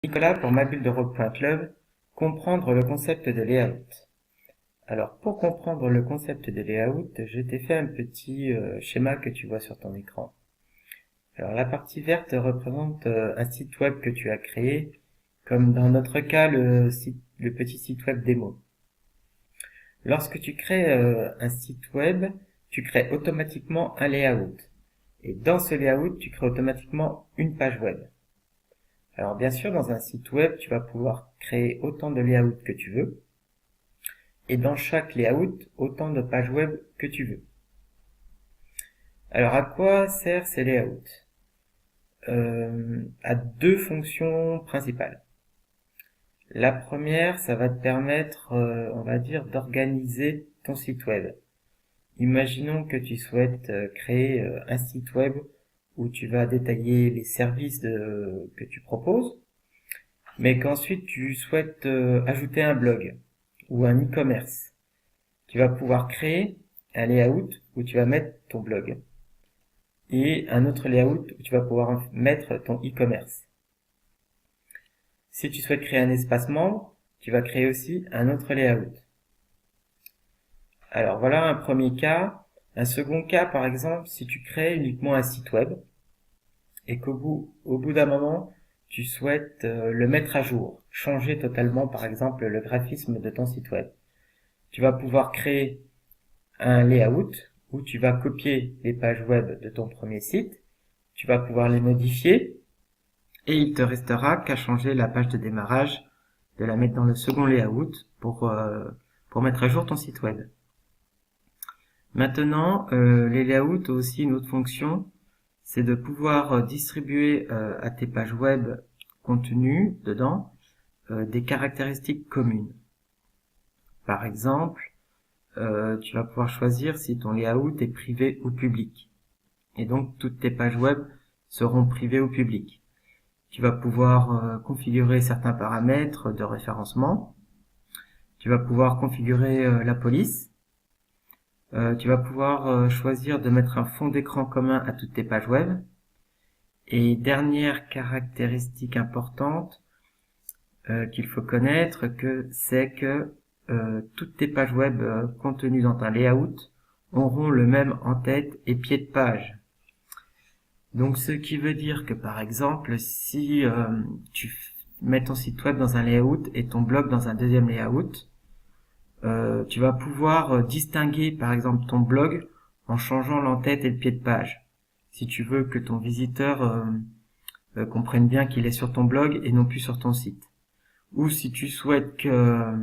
Nicolas pour mabuldeurope.club, comprendre le concept de layout. Alors pour comprendre le concept de layout, je t'ai fait un petit schéma que tu vois sur ton écran. Alors la partie verte représente un site web que tu as créé, comme dans notre cas le petit site web démo. Lorsque tu crées un site web, tu crées automatiquement un layout. Et dans ce layout, tu crées automatiquement une page web. Alors bien sûr, dans un site web, tu vas pouvoir créer autant de layouts que tu veux, et dans chaque layout, autant de pages web que tu veux. Alors à quoi servent ces layouts? À deux fonctions principales. La première, ça va te permettre, on va dire, d'organiser ton site web. Imaginons que tu souhaites créer un site web où tu vas détailler les services que tu proposes, mais qu'ensuite tu souhaites ajouter un blog ou un e-commerce. Tu vas pouvoir créer un layout où tu vas mettre ton blog et un autre layout où tu vas pouvoir mettre ton e-commerce. Si tu souhaites créer un espace membre, tu vas créer aussi un autre layout. Alors voilà un premier cas. Un second cas, par exemple, si tu crées uniquement un site web et au bout d'un moment, tu souhaites le mettre à jour, changer totalement, par exemple, le graphisme de ton site web. Tu vas pouvoir créer un layout où tu vas copier les pages web de ton premier site, tu vas pouvoir les modifier et il te restera qu'à changer la page de démarrage, de la mettre dans le second layout pour mettre à jour ton site web. Maintenant, les layouts ont aussi une autre fonction, c'est de pouvoir distribuer à tes pages web contenues dedans des caractéristiques communes. Par exemple, tu vas pouvoir choisir si ton layout est privé ou public. Et donc, toutes tes pages web seront privées ou publiques. Tu vas pouvoir configurer certains paramètres de référencement. Tu vas pouvoir configurer la police. Tu vas pouvoir choisir de mettre un fond d'écran commun à toutes tes pages web. Et dernière caractéristique importante qu'il faut connaître, c'est que toutes tes pages web contenues dans un layout auront le même en-tête et pied de page. Donc ce qui veut dire que par exemple, si tu mets ton site web dans un layout et ton blog dans un deuxième layout, tu vas pouvoir distinguer par exemple ton blog en changeant l'en-tête et le pied de page. Si tu veux que ton visiteur comprenne bien qu'il est sur ton blog et non plus sur ton site. Ou si tu souhaites que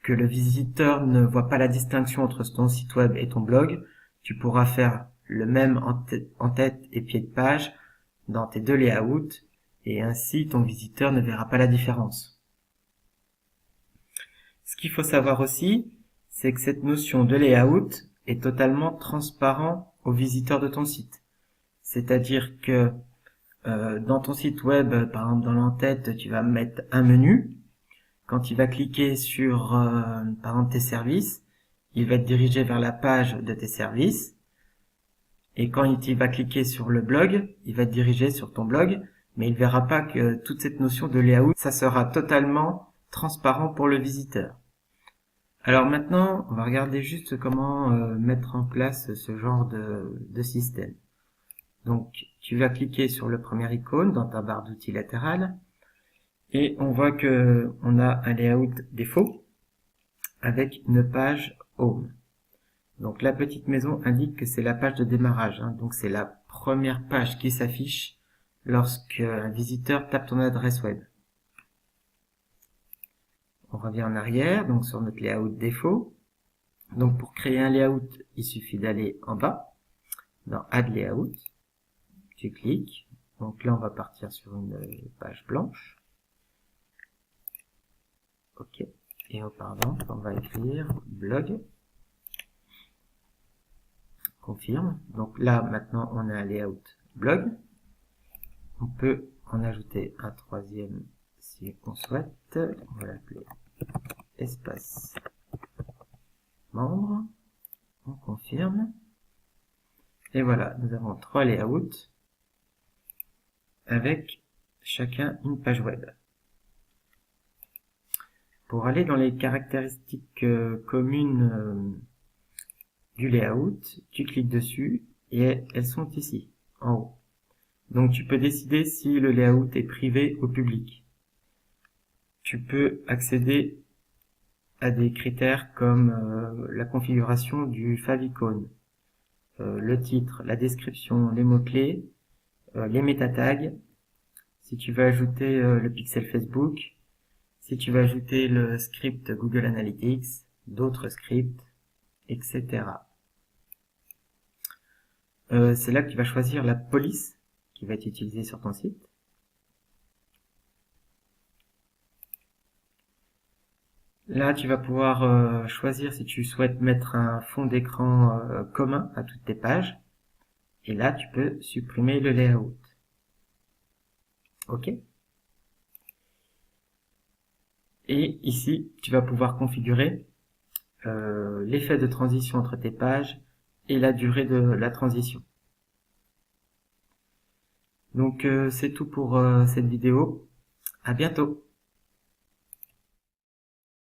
le visiteur ne voit pas la distinction entre ton site web et ton blog, tu pourras faire le même en-tête et pied de page dans tes deux layouts et ainsi ton visiteur ne verra pas la différence. Ce qu'il faut savoir aussi, c'est que cette notion de layout est totalement transparent au visiteur de ton site. C'est-à-dire que dans ton site web, par exemple dans l'en-tête, tu vas mettre un menu. Quand il va cliquer sur par exemple tes services, il va être dirigé vers la page de tes services. Et quand il va cliquer sur le blog, il va être dirigé sur ton blog, mais il verra pas que toute cette notion de layout, ça sera totalement transparent pour le visiteur. Alors maintenant, on va regarder juste comment mettre en place ce genre de système. Donc, tu vas cliquer sur le premier icône dans ta barre d'outils latérale et on voit que on a un layout défaut avec une page Home. Donc la petite maison indique que c'est la page de démarrage, donc c'est la première page qui s'affiche lorsque un visiteur tape ton adresse web. On revient en arrière, donc sur notre layout défaut. Donc pour créer un layout, il suffit d'aller en bas, dans Add Layout, tu cliques, donc là on va partir sur une page blanche. Ok, et pardon, on va écrire blog. Confirme. Donc là, maintenant, on a un layout blog. On peut en ajouter un troisième si on souhaite. On va l'appeler espace membre. On confirme. Et voilà, nous avons trois layouts avec chacun une page web. Pour aller dans les caractéristiques communes du layout, tu cliques dessus et elles sont ici, en haut. Donc tu peux décider si le layout est privé ou public. Tu peux accéder à des critères comme la configuration du favicon, le titre, la description, les mots-clés, les métatags, si tu veux ajouter le pixel Facebook, si tu veux ajouter le script Google Analytics, d'autres scripts, etc. C'est là que tu vas choisir la police qui va être utilisée sur ton site. Là, tu vas pouvoir choisir si tu souhaites mettre un fond d'écran commun à toutes tes pages. Et là, tu peux supprimer le layout. OK? Et ici, tu vas pouvoir configurer l'effet de transition entre tes pages et la durée de la transition. Donc, c'est tout pour cette vidéo. À bientôt!